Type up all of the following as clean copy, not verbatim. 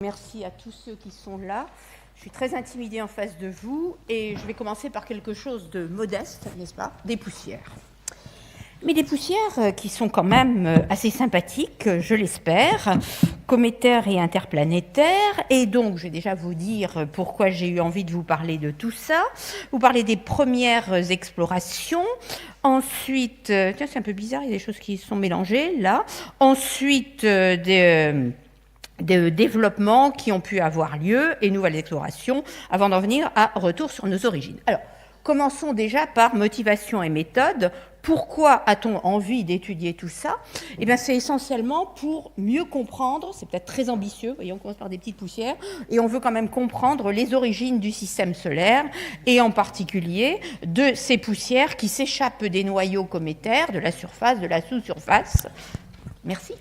Merci à tous ceux qui sont là. Je suis très intimidée en face de vous et je vais commencer par quelque chose de modeste, n'est-ce pas? Des poussières. Mais des poussières qui sont quand même assez sympathiques, je l'espère, cométaires et interplanétaires. Et donc, je vais déjà vous dire pourquoi j'ai eu envie de vous parler de tout ça. Vous parler des premières explorations. Ensuite, tiens, c'est un peu bizarre, il y a des choses qui sont mélangées là. Ensuite, des développements qui ont pu avoir lieu et nouvelles explorations avant d'en venir à retour sur nos origines. Alors, commençons déjà par motivation et méthode. Pourquoi a-t-on envie d'étudier tout ça? Eh bien, c'est essentiellement pour mieux comprendre, c'est peut-être très ambitieux, voyez, on commence par des petites poussières, et on veut quand même comprendre les origines du système solaire, et en particulier de ces poussières qui s'échappent des noyaux cométaires, de la surface, de la sous-surface. Merci.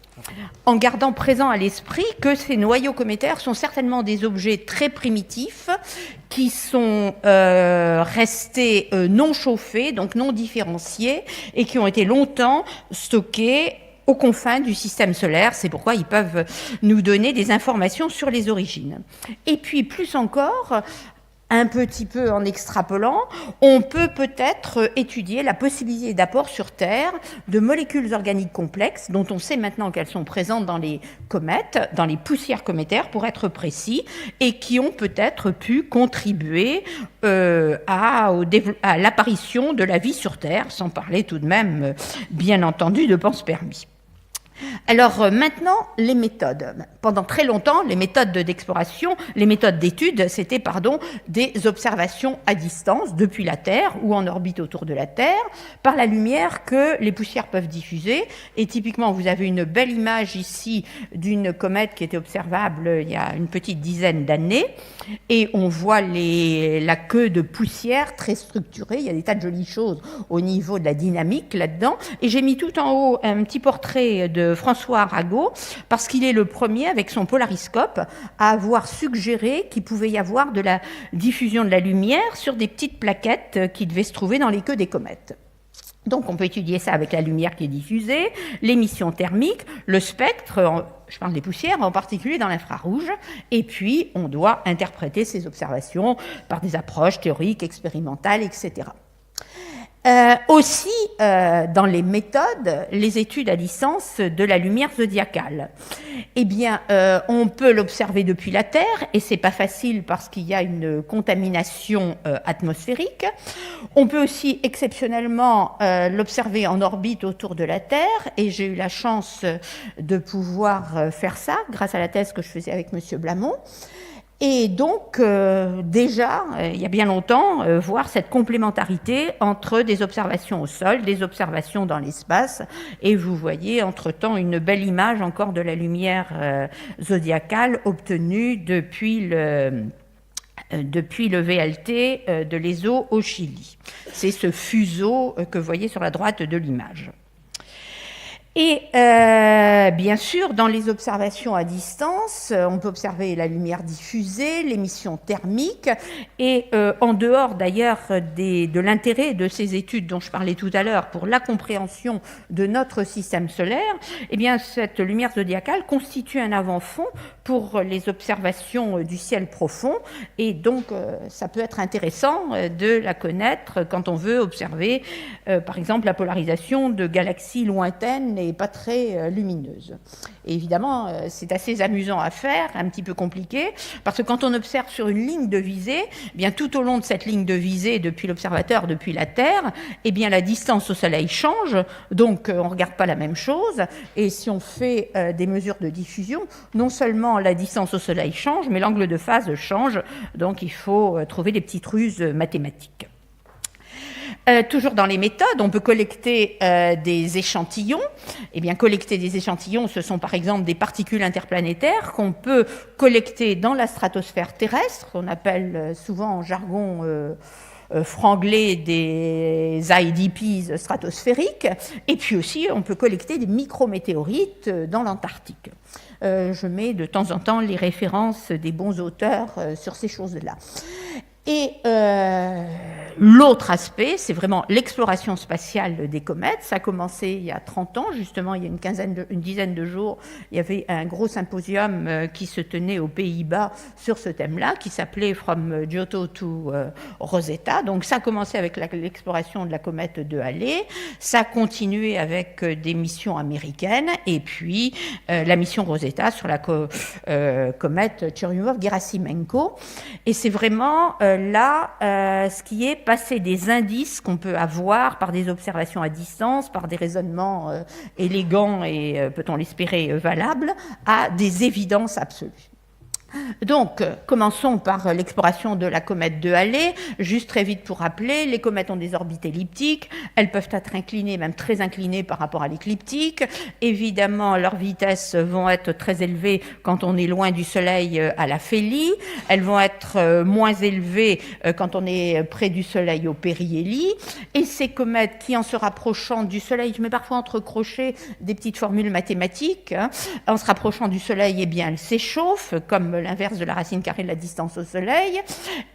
En gardant présent à l'esprit que ces noyaux cométaires sont certainement des objets très primitifs qui sont restés non chauffés, donc non différenciés, et qui ont été longtemps stockés aux confins du système solaire. C'est pourquoi ils peuvent nous donner des informations sur les origines. Et puis, plus encore, un petit peu en extrapolant, on peut peut-être étudier la possibilité d'apport sur Terre de molécules organiques complexes dont on sait maintenant qu'elles sont présentes dans les comètes, dans les poussières cométaires pour être précis, et qui ont peut-être pu contribuer à l'apparition de la vie sur Terre, sans parler tout de même, bien entendu, de panspermie. Alors maintenant, les méthodes. Pendant très longtemps, les méthodes d'exploration, les méthodes d'étude, c'était des observations à distance depuis la Terre ou en orbite autour de la Terre par la lumière que les poussières peuvent diffuser. Et typiquement, vous avez une belle image ici d'une comète qui était observable il y a une petite dizaine d'années. Et on voit la queue de poussière très structurée. Il y a des tas de jolies choses au niveau de la dynamique là-dedans. Et j'ai mis tout en haut un petit portrait de François Arago, parce qu'il est le premier, avec son polariscope, à avoir suggéré qu'il pouvait y avoir de la diffusion de la lumière sur des petites plaquettes qui devaient se trouver dans les queues des comètes. Donc on peut étudier ça avec la lumière qui est diffusée, l'émission thermique, le spectre, je parle des poussières, en particulier dans l'infrarouge, et puis on doit interpréter ces observations par des approches théoriques, expérimentales, etc. Aussi, dans les méthodes, les études à distance de la lumière zodiacale. Eh bien, on peut l'observer depuis la Terre, et c'est pas facile parce qu'il y a une contamination atmosphérique. On peut aussi exceptionnellement l'observer en orbite autour de la Terre, et j'ai eu la chance de pouvoir faire ça grâce à la thèse que je faisais avec Monsieur Blamont. Et donc, déjà, il y a bien longtemps, voir cette complémentarité entre des observations au sol, des observations dans l'espace, et vous voyez entre-temps une belle image encore de la lumière zodiacale obtenue depuis le VLT de l'ESO au Chili. C'est ce fuseau que vous voyez sur la droite de l'image. Et bien sûr, dans les observations à distance, on peut observer la lumière diffusée, l'émission thermique, et en dehors d'ailleurs de l'intérêt de ces études dont je parlais tout à l'heure pour la compréhension de notre système solaire, eh bien cette lumière zodiacale constitue un avant-fond pour les observations du ciel profond, et donc ça peut être intéressant de la connaître quand on veut observer, par exemple, la polarisation de galaxies lointaines et pas très lumineuse. Et évidemment, c'est assez amusant à faire, un petit peu compliqué, parce que quand on observe sur une ligne de visée, eh bien tout au long de cette ligne de visée, depuis l'observateur, depuis la Terre, eh bien la distance au Soleil change, donc on ne regarde pas la même chose. Et si on fait des mesures de diffusion, non seulement la distance au Soleil change, mais l'angle de phase change, donc il faut trouver des petites ruses mathématiques. Toujours dans les méthodes, on peut collecter des échantillons. Eh bien, collecter des échantillons, ce sont par exemple des particules interplanétaires qu'on peut collecter dans la stratosphère terrestre, qu'on appelle souvent en jargon franglais des IDPs stratosphériques. Et puis aussi, on peut collecter des micrométéorites dans l'Antarctique. Je mets de temps en temps les références des bons auteurs sur ces choses-là. Et L'autre aspect, c'est vraiment l'exploration spatiale des comètes. Ça a commencé il y a 30 ans, justement, il y a une dizaine de jours, il y avait un gros symposium qui se tenait aux Pays-Bas sur ce thème-là, qui s'appelait From Giotto to Rosetta. Donc ça a commencé avec l'exploration de la comète de Halley, ça a continué avec des missions américaines, et puis la mission Rosetta sur la comète Churyumov-Gerasimenko. Et c'est vraiment là ce qui est passer des indices qu'on peut avoir par des observations à distance, par des raisonnements élégants et, peut-on l'espérer, valables, à des évidences absolues. Donc, commençons par l'exploration de la comète de Halley. Juste très vite pour rappeler, les comètes ont des orbites elliptiques. Elles peuvent être inclinées, même très inclinées par rapport à l'écliptique. Évidemment, leurs vitesses vont être très élevées quand on est loin du Soleil à l'aphélie. Elles vont être moins élevées quand on est près du Soleil au périhélie. Et ces comètes qui, en se rapprochant du Soleil, je mets parfois entre crochets des petites formules mathématiques, en se rapprochant du Soleil, eh bien, elles s'échauffent, comme l'inverse de la racine carrée de la distance au Soleil,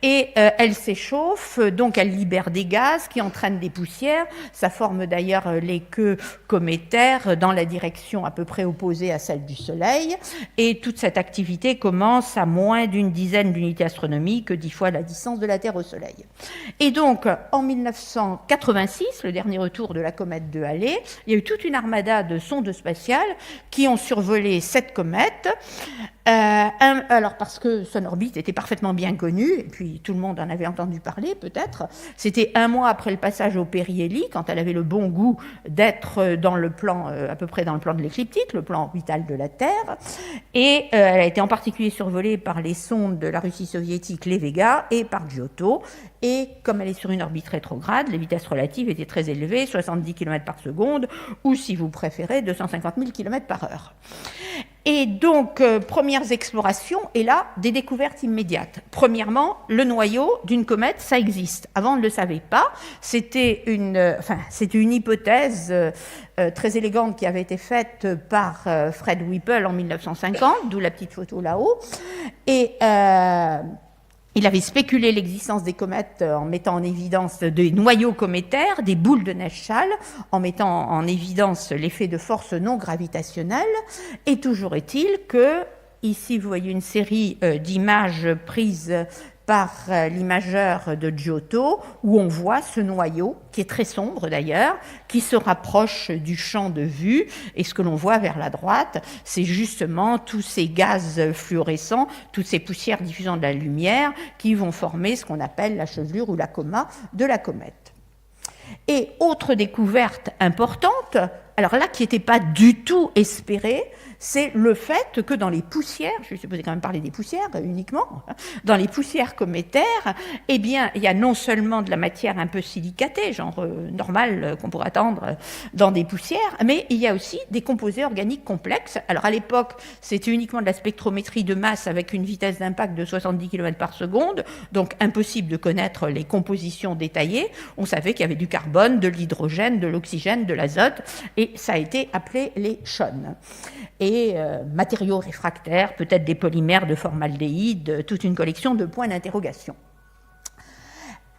et elle s'échauffe, donc elle libère des gaz qui entraînent des poussières. Ça forme d'ailleurs les queues cométaires dans la direction à peu près opposée à celle du Soleil, et toute cette activité commence à moins d'une dizaine d'unités astronomiques, 10 fois la distance de la Terre au Soleil. Et donc, en 1986, le dernier retour de la comète de Halley, il y a eu toute une armada de sondes spatiales qui ont survolé cette comète. Alors parce que son orbite était parfaitement bien connue, et puis tout le monde en avait entendu parler peut-être. C'était un mois après le passage au périhélie, quand elle avait le bon goût d'être dans le plan, à peu près dans le plan de l'écliptique, le plan orbital de la Terre. Et elle a été en particulier survolée par les sondes de la Russie soviétique, les Vega, et par Giotto. Et comme elle est sur une orbite rétrograde, les vitesses relatives étaient très élevées, 70 km par seconde, ou si vous préférez, 250 000 km par heure. Et donc, premières explorations, et là, des découvertes immédiates. Premièrement, le noyau d'une comète, ça existe. Avant, on ne le savait pas. C'était une hypothèse très élégante qui avait été faite par Fred Whipple en 1950, d'où la petite photo là-haut. Et il avait spéculé l'existence des comètes en mettant en évidence des noyaux cométaires, des boules de neige châle, en mettant en évidence l'effet de force non gravitationnelle. Et toujours est-il que, ici vous voyez une série d'images prises par l'imageur de Giotto, où on voit ce noyau, qui est très sombre d'ailleurs, qui se rapproche du champ de vue, et ce que l'on voit vers la droite, c'est justement tous ces gaz fluorescents, toutes ces poussières diffusant de la lumière, qui vont former ce qu'on appelle la chevelure ou la coma de la comète. Et autre découverte importante, alors là qui n'était pas du tout espérée, c'est le fait que dans les poussières, je suis supposée quand même parler des poussières uniquement, dans les poussières cométaires, eh bien, il y a non seulement de la matière un peu silicatée, genre normale qu'on pourrait attendre dans des poussières, mais il y a aussi des composés organiques complexes. Alors à l'époque, c'était uniquement de la spectrométrie de masse avec une vitesse d'impact de 70 km par seconde, donc impossible de connaître les compositions détaillées. On savait qu'il y avait du carbone, de l'hydrogène, de l'oxygène, de l'azote, et ça a été appelé les chônes. Et matériaux réfractaires, peut-être des polymères de formaldéhyde, toute une collection de points d'interrogation.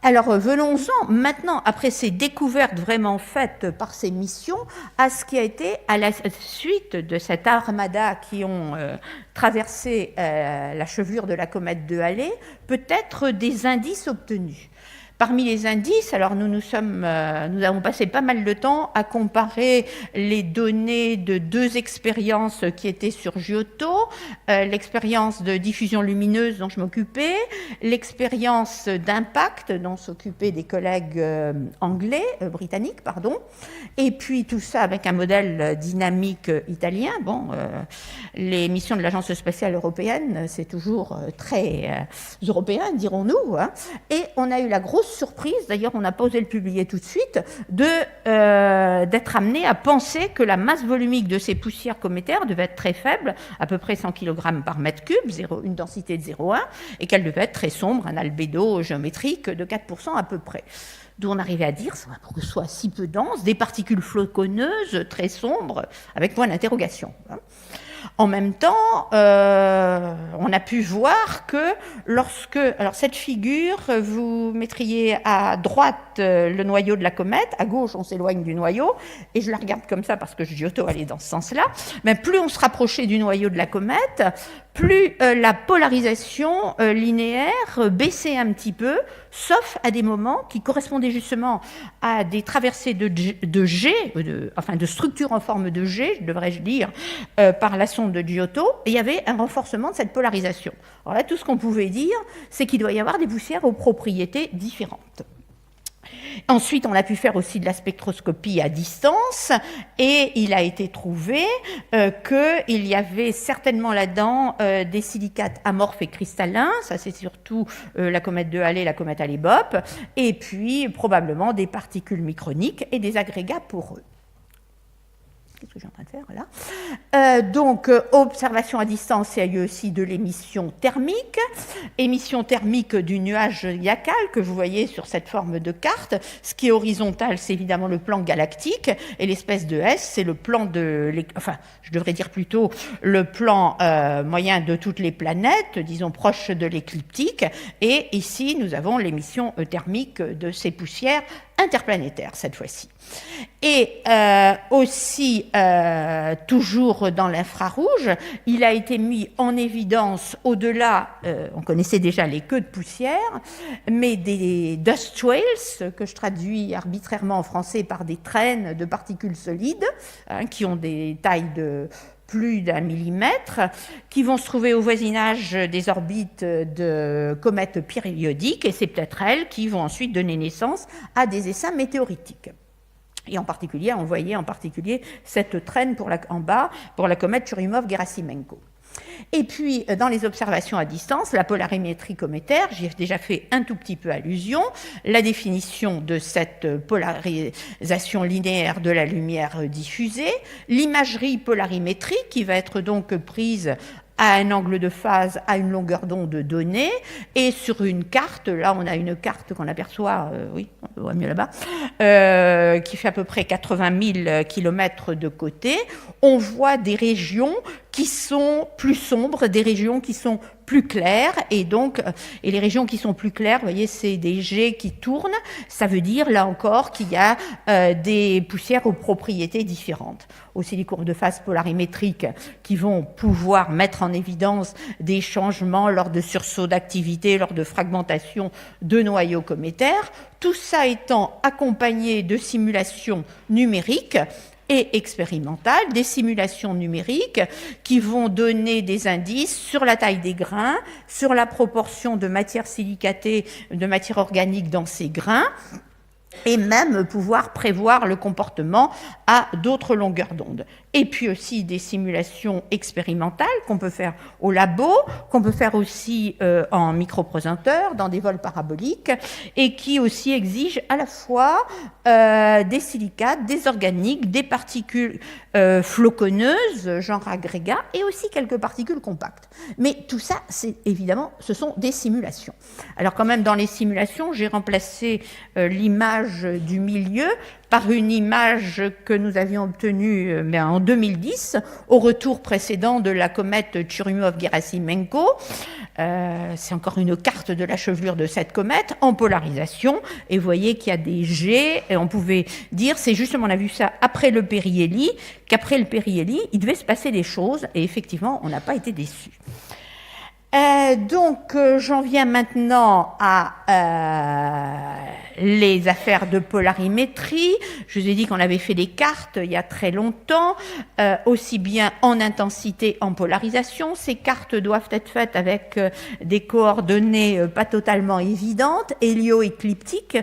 Alors venons-en maintenant, après ces découvertes vraiment faites par ces missions, à ce qui a été à la suite de cette armada qui ont traversé la chevelure de la comète de Halley, peut-être des indices obtenus. Parmi les indices, alors nous avons passé pas mal de temps à comparer les données de deux expériences qui étaient sur Giotto, l'expérience de diffusion lumineuse dont je m'occupais, l'expérience d'impact dont s'occupaient des collègues britanniques, et puis tout ça avec un modèle dynamique italien. Bon, les missions de l'Agence spatiale européenne, c'est toujours très européen, dirons-nous, hein, et on a eu la grosse surprise, d'ailleurs on n'a pas osé le publier tout de suite, d'être amené à penser que la masse volumique de ces poussières cométaires devait être très faible, à peu près 100 kg par mètre cube, une densité de 0,1, et qu'elle devait être très sombre, un albédo géométrique de 4% à peu près. D'où on arrivait à dire, pour que ce soit si peu dense, des particules floconneuses très sombres, avec point d'interrogation. En même temps, on a pu voir que lorsque... Alors cette figure, vous mettriez à droite le noyau de la comète, à gauche on s'éloigne du noyau, et je la regarde comme ça parce que Giotto allait dans ce sens-là, mais plus on se rapprochait du noyau de la comète, plus la polarisation linéaire baissait un petit peu, sauf à des moments qui correspondaient justement à des traversées de G, enfin de structures en forme de G, devrais-je dire, par la sonde de Giotto, et il y avait un renforcement de cette polarisation. Alors là, tout ce qu'on pouvait dire, c'est qu'il doit y avoir des poussières aux propriétés différentes. Ensuite, on a pu faire aussi de la spectroscopie à distance et il a été trouvé qu'il y avait certainement là-dedans des silicates amorphes et cristallins, ça c'est surtout la comète de Halley, la comète Halley-Bopp, et puis probablement des particules microniques et des agrégats poreux. Qu'est-ce que je suis en train de faire là ? Donc, observation à distance, il y a eu aussi de l'émission thermique du nuage Yakal que vous voyez sur cette forme de carte. Ce qui est horizontal, c'est évidemment le plan galactique, et l'espèce de S, c'est le plan enfin, je devrais dire plutôt le plan moyen de toutes les planètes, disons proche de l'écliptique, et ici, nous avons l'émission thermique de ces poussières interplanétaires cette fois-ci. Et aussi, toujours dans l'infrarouge, il a été mis en évidence au-delà, on connaissait déjà les queues de poussière, mais des dust whales, que je traduis arbitrairement en français par des traînes de particules solides, qui ont des tailles de plus d'1 millimètre, qui vont se trouver au voisinage des orbites de comètes périodiques, et c'est peut-être elles qui vont ensuite donner naissance à des essaims météoritiques. Et en particulier, on voyait en particulier cette traîne en bas pour la comète Churyumov-Gerasimenko. Et puis, dans les observations à distance, la polarimétrie cométaire, j'y ai déjà fait un tout petit peu allusion, la définition de cette polarisation linéaire de la lumière diffusée, l'imagerie polarimétrique qui va être donc prise à un angle de phase, à une longueur d'onde donnée, et sur une carte, là on a une carte qu'on aperçoit, oui, on voit mieux là-bas, qui fait à peu près 80 000 km de côté, on voit des régions qui sont plus sombres, des régions qui sont plus claires, et les régions qui sont plus claires, vous voyez, c'est des jets qui tournent, ça veut dire, là encore, qu'il y a des poussières aux propriétés différentes. Aussi les courbes de phase polarimétriques qui vont pouvoir mettre en évidence des changements lors de sursauts d'activité, lors de fragmentation de noyaux cométaires, tout ça étant accompagné de simulations numériques et expérimentales, des simulations numériques qui vont donner des indices sur la taille des grains, sur la proportion de matière silicatée, de matière organique dans ces grains, et même pouvoir prévoir le comportement à d'autres longueurs d'onde. Et puis aussi des simulations expérimentales qu'on peut faire au labo, qu'on peut faire aussi en micropesanteur, dans des vols paraboliques, et qui aussi exigent à la fois des silicates, des organiques, des particules floconneuses, genre agrégat, et aussi quelques particules compactes. Mais tout ça, c'est évidemment, ce sont des simulations. Alors quand même, dans les simulations, j'ai remplacé l'image du milieu par une image que nous avions obtenue en 2010, au retour précédent de la comète Churyumov-Gerasimenko. C'est encore une carte de la chevelure de cette comète en polarisation, et vous voyez qu'il y a des jets, et on pouvait dire, c'est justement, on a vu ça après le périhélie, qu'après le périhélie, il devait se passer des choses, et effectivement, on n'a pas été déçus. Donc, j'en viens maintenant à les affaires de polarimétrie. Je vous ai dit qu'on avait fait des cartes il y a très longtemps, aussi bien en intensité, en polarisation. Ces cartes doivent être faites avec des coordonnées pas totalement évidentes, hélio-écliptiques,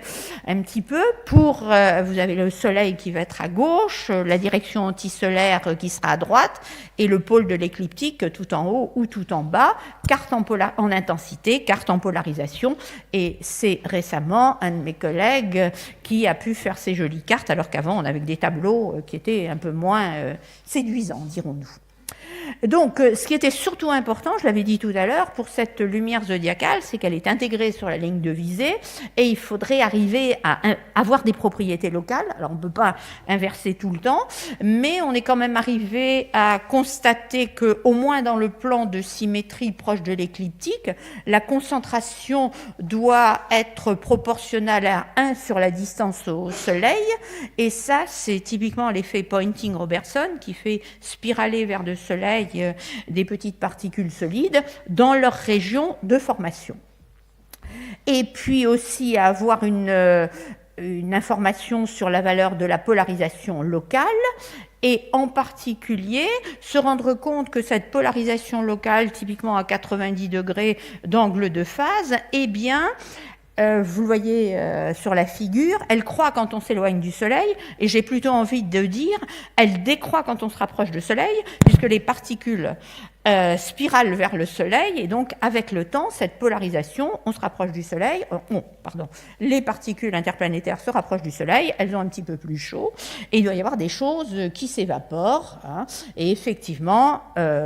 un petit peu, pour, vous avez le Soleil qui va être à gauche, la direction antisolaire qui sera à droite, et le pôle de l'écliptique tout en haut ou tout en bas, carte en intensité, carte en polarisation, et c'est récemment un de mes collègues qui a pu faire ces jolies cartes, alors qu'avant on avait des tableaux qui étaient un peu moins séduisants, dirons-nous. Donc, ce qui était surtout important, je l'avais dit tout à l'heure, pour cette lumière zodiacale, c'est qu'elle est intégrée sur la ligne de visée et il faudrait arriver à avoir des propriétés locales. Alors, on ne peut pas inverser tout le temps, mais on est quand même arrivé à constater qu'au moins dans le plan de symétrie proche de l'écliptique, la concentration doit être proportionnelle à 1 sur la distance au Soleil. Et ça, c'est typiquement l'effet Poynting-Robertson qui fait spiraler vers le Soleil des petites particules solides dans leur région de formation. Et puis aussi avoir une information sur la valeur de la polarisation locale et en particulier se rendre compte que cette polarisation locale, typiquement à 90 degrés d'angle de phase, eh bien, vous le voyez sur la figure, elle croît quand on s'éloigne du Soleil, et j'ai plutôt envie de dire, elle décroît quand on se rapproche du Soleil, puisque les particules spiralent vers le Soleil, et donc avec le temps, cette polarisation, on se rapproche du Soleil, les particules interplanétaires se rapprochent du Soleil, elles ont un petit peu plus chaud, et il doit y avoir des choses qui s'évaporent, et effectivement,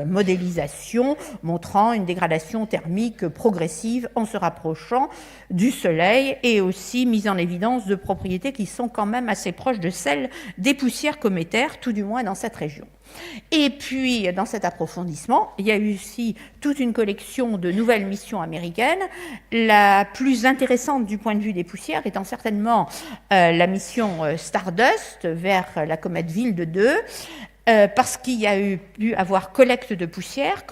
modélisation montrant une dégradation thermique progressive en se rapprochant du Soleil, et aussi mise en évidence de propriétés qui sont quand même assez proches de celles des poussières cométaires, tout du moins dans cette région. Et puis, dans cet approfondissement, il y a eu aussi toute une collection de nouvelles missions américaines. La plus intéressante du point de vue des poussières étant certainement la mission Stardust vers la comète Wild 2, parce qu'il y a pu avoir collecte de poussières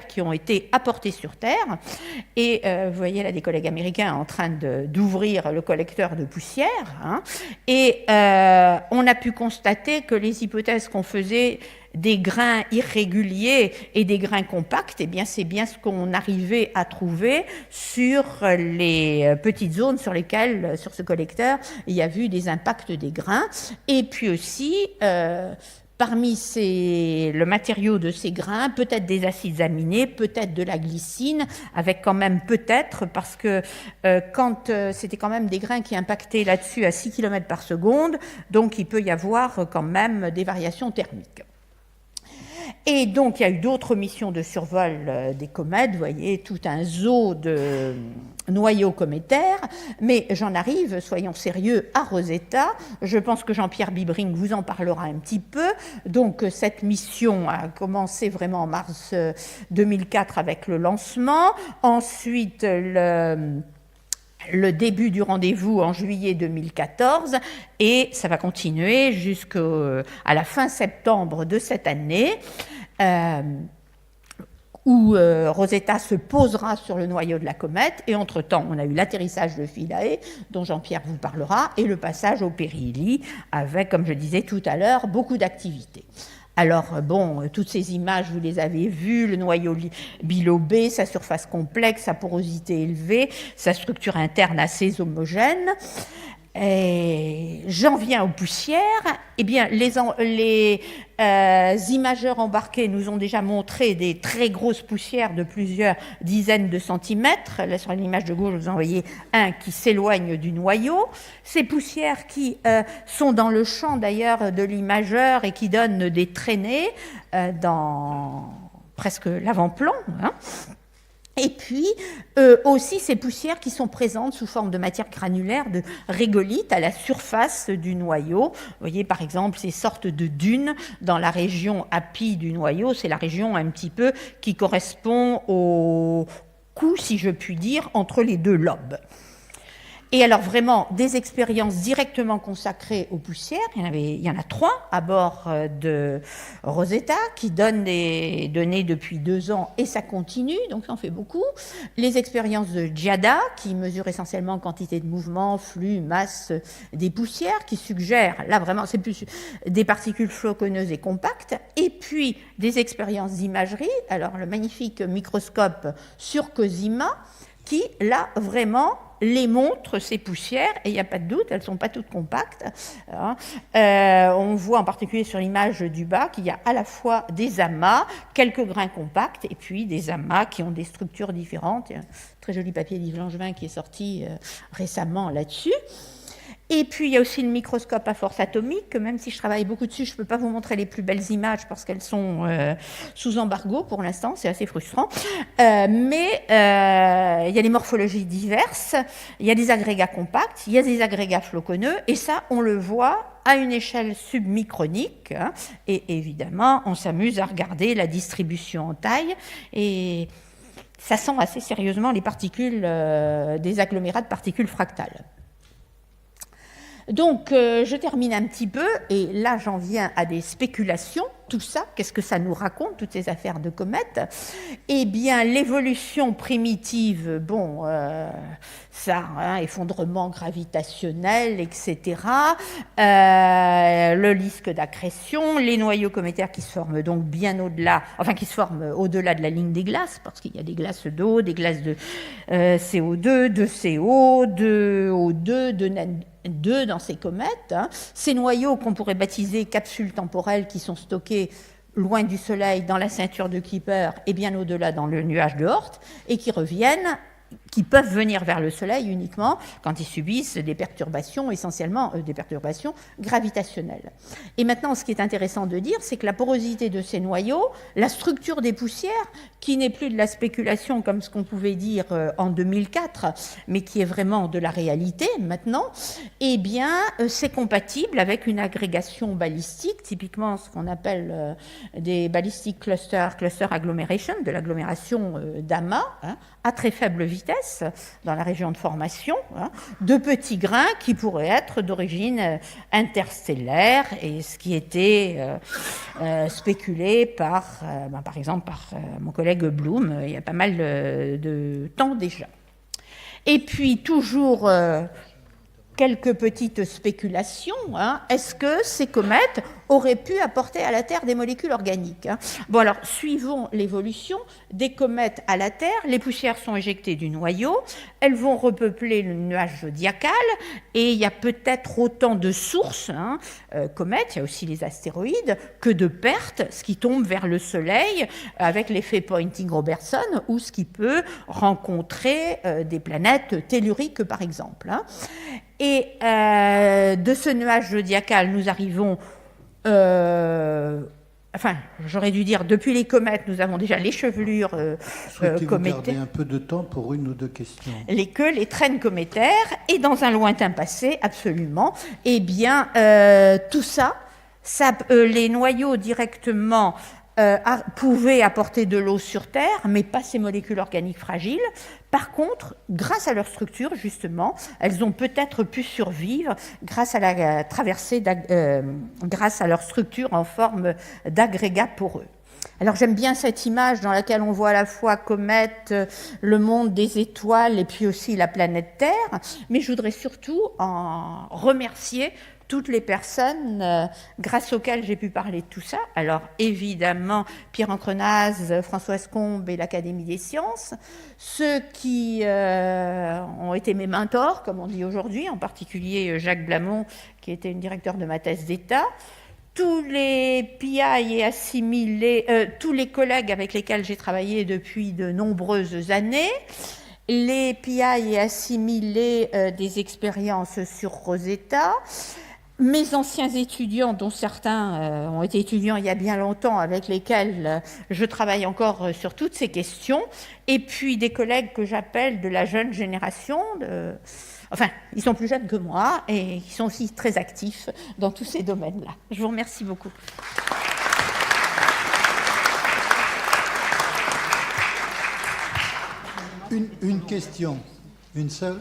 qui ont été apportées sur Terre. Et vous voyez là des collègues américains en train d'ouvrir le collecteur de poussière. Et on a pu constater que les hypothèses qu'on faisait des grains irréguliers et des grains compacts, eh bien, c'est bien ce qu'on arrivait à trouver sur les petites zones sur lesquelles, sur ce collecteur, il y a eu des impacts des grains. Et puis aussi, parmi le matériau de ces grains, peut-être des acides aminés, peut-être de la glycine, avec quand même peut-être, parce que c'était quand même des grains qui impactaient là-dessus à 6 km par seconde, donc il peut y avoir quand même des variations thermiques. Et donc, il y a eu d'autres missions de survol des comètes, vous voyez, tout un zoo de noyaux cométaires, mais j'en arrive, soyons sérieux, à Rosetta. Je pense que Jean-Pierre Bibring vous en parlera un petit peu. Donc, cette mission a commencé vraiment en mars 2004 avec le lancement. Ensuite, le début du rendez-vous en juillet 2014, et ça va continuer jusqu'à la fin septembre de cette année, où Rosetta se posera sur le noyau de la comète, et entre-temps, on a eu l'atterrissage de Philae, dont Jean-Pierre vous parlera, et le passage au pérhélie, avec, comme je disais tout à l'heure, beaucoup d'activités. Alors, bon, toutes ces images, vous les avez vues, le noyau bilobé, sa surface complexe, sa porosité élevée, sa structure interne assez homogène. Et j'en viens aux poussières. Eh bien, les imageurs embarqués nous ont déjà montré des très grosses poussières de plusieurs dizaines de centimètres. Là, sur l'image de gauche, vous en voyez un qui s'éloigne du noyau. Ces poussières qui sont dans le champ, d'ailleurs, de l'imageur et qui donnent des traînées dans presque l'avant-plan, Et puis, aussi ces poussières qui sont présentes sous forme de matière granulaire, de régolithes à la surface du noyau. Vous voyez, par exemple, ces sortes de dunes dans la région api du noyau. C'est la région un petit peu qui correspond au cou, si je puis dire, entre les deux lobes. Et alors vraiment, des expériences directement consacrées aux poussières, il y en a 3 à bord de Rosetta, qui donnent des données depuis 2 ans, et ça continue, donc ça en fait beaucoup. Les expériences de Giada, qui mesurent essentiellement quantité de mouvement, flux, masse des poussières, qui suggèrent, là vraiment, c'est plus des particules floconneuses et compactes. Et puis, des expériences d'imagerie, alors le magnifique microscope sur Cosima, qui, là, vraiment, les montre, ces poussières, et il n'y a pas de doute, elles ne sont pas toutes compactes. On voit en particulier sur l'image du bas qu'il y a à la fois des amas, quelques grains compacts, et puis des amas qui ont des structures différentes. Il y a un très joli papier d'Yves Langevin qui est sorti récemment là-dessus. Et puis, il y a aussi le microscope à force atomique. Même si je travaille beaucoup dessus, je ne peux pas vous montrer les plus belles images parce qu'elles sont sous embargo pour l'instant. C'est assez frustrant. Mais il y a des morphologies diverses. Il y a des agrégats compacts, il y a des agrégats floconneux. Et ça, on le voit à une échelle submicronique. Et évidemment, on s'amuse à regarder la distribution en taille. Et ça sent assez sérieusement les particules, des agglomérats de particules fractales. Donc, je termine un petit peu, et là, j'en viens à des spéculations. Tout ça, qu'est-ce que ça nous raconte, toutes ces affaires de comètes? Eh bien, l'évolution primitive, bon, ça, effondrement gravitationnel, etc. Le disque d'accrétion, les noyaux cométaires qui se forment donc bien au-delà, enfin qui se forment au-delà de la ligne des glaces, parce qu'il y a des glaces d'eau, des glaces de CO2, de CO, de O2, de dans ces comètes. Ces noyaux qu'on pourrait baptiser capsules temporelles qui sont stockées loin du Soleil, dans la ceinture de Kuiper et bien au-delà dans le nuage de Oort, et qui reviennent, qui peuvent venir vers le Soleil uniquement quand ils subissent des perturbations, essentiellement des perturbations gravitationnelles. Et maintenant, ce qui est intéressant de dire, c'est que la porosité de ces noyaux, la structure des poussières, qui n'est plus de la spéculation comme ce qu'on pouvait dire en 2004, mais qui est vraiment de la réalité maintenant, eh bien, c'est compatible avec une agrégation balistique, typiquement ce qu'on appelle des ballistic cluster agglomeration, de l'agglomération d'amas, à très faible vitesse, dans la région de formation, de petits grains qui pourraient être d'origine interstellaire, et ce qui était spéculé par exemple, par mon collègue Bloom, il y a pas mal de temps déjà. Et puis, toujours quelques petites spéculations. Est-ce que ces comètes auraient pu apporter à la Terre des molécules organiques? Bon, alors, suivons l'évolution des comètes à la Terre. Les poussières sont éjectées du noyau. Elles vont repeupler le nuage zodiacal. Et il y a peut-être autant de sources, comètes, il y a aussi les astéroïdes, que de pertes, ce qui tombe vers le Soleil avec l'effet Poynting-Robertson, ou ce qui peut rencontrer des planètes telluriques, par exemple. Et de ce nuage zodiacal, nous arrivons, j'aurais dû dire, depuis les comètes, nous avons déjà l'échevelure cométaire. Garder un peu de temps pour une ou deux questions. Les queues, les traînes cométaires, et dans un lointain passé, absolument, eh bien, tout ça, les noyaux directement pouvaient apporter de l'eau sur Terre, mais pas ces molécules organiques fragiles. Par contre, grâce à leur structure, justement, elles ont peut-être pu survivre grâce à la traversée, grâce à leur structure en forme d'agrégat poreux. Alors j'aime bien cette image dans laquelle on voit à la fois comète, le monde des étoiles et puis aussi la planète Terre, mais je voudrais surtout en remercier toutes les personnes grâce auxquelles j'ai pu parler de tout ça. Alors évidemment, Pierre Encrenaz, Françoise Combe et l'Académie des sciences, ceux qui ont été mes mentors, comme on dit aujourd'hui, en particulier Jacques Blamont, qui était une directeur de ma thèse d'État, tous les PI et assimilés, tous les collègues avec lesquels j'ai travaillé depuis de nombreuses années, les PI et assimilés des expériences sur Rosetta, mes anciens étudiants, dont certains ont été étudiants il y a bien longtemps, avec lesquels je travaille encore sur toutes ces questions, et puis des collègues que j'appelle de la jeune génération, ils sont plus jeunes que moi, et ils sont aussi très actifs dans tous ces domaines-là. Je vous remercie beaucoup. Une question, une seule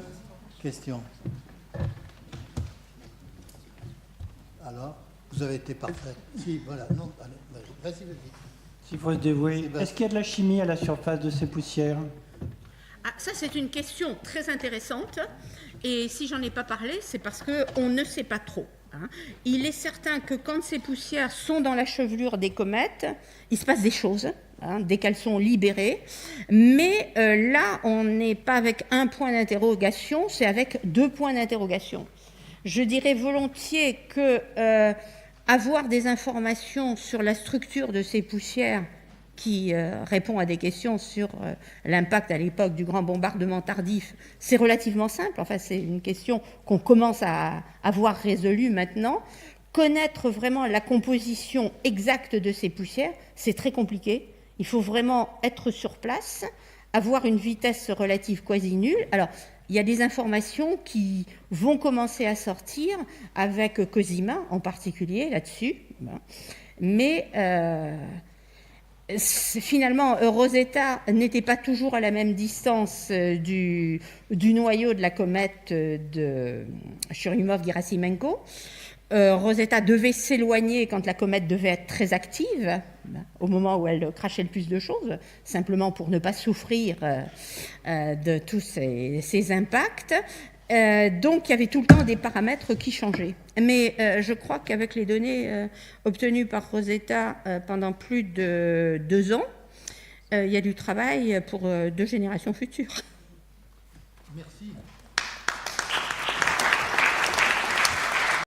question. Alors, vous avez été parfait. Si, voilà. Non, allez, vas-y. S'il faut se dévouer, est-ce qu'il y a de la chimie à la surface de ces poussières? Ça, c'est une question très intéressante. Et si j'en ai pas parlé, c'est parce qu'on ne sait pas trop. Il est certain que quand ces poussières sont dans la chevelure des comètes, il se passe des choses, dès qu'elles sont libérées. Mais là, on n'est pas avec un point d'interrogation, c'est avec deux points d'interrogation. Je dirais volontiers que avoir des informations sur la structure de ces poussières qui répond à des questions sur l'impact à l'époque du grand bombardement tardif. C'est relativement simple, enfin c'est une question qu'on commence à avoir résolue maintenant. Connaître vraiment la composition exacte de ces poussières, c'est très compliqué. Il faut vraiment être sur place, avoir une vitesse relative quasi nulle. Alors, il y a des informations qui vont commencer à sortir avec Cosima en particulier là-dessus. Mais finalement, Rosetta n'était pas toujours à la même distance du noyau de la comète de Churyumov-Gerasimenko. Rosetta devait s'éloigner quand la comète devait être très active, au moment où elle crachait le plus de choses, simplement pour ne pas souffrir de tous ces impacts. Donc, il y avait tout le temps des paramètres qui changeaient. Mais je crois qu'avec les données obtenues par Rosetta pendant plus de 2 ans, il y a du travail pour 2 générations futures. Merci.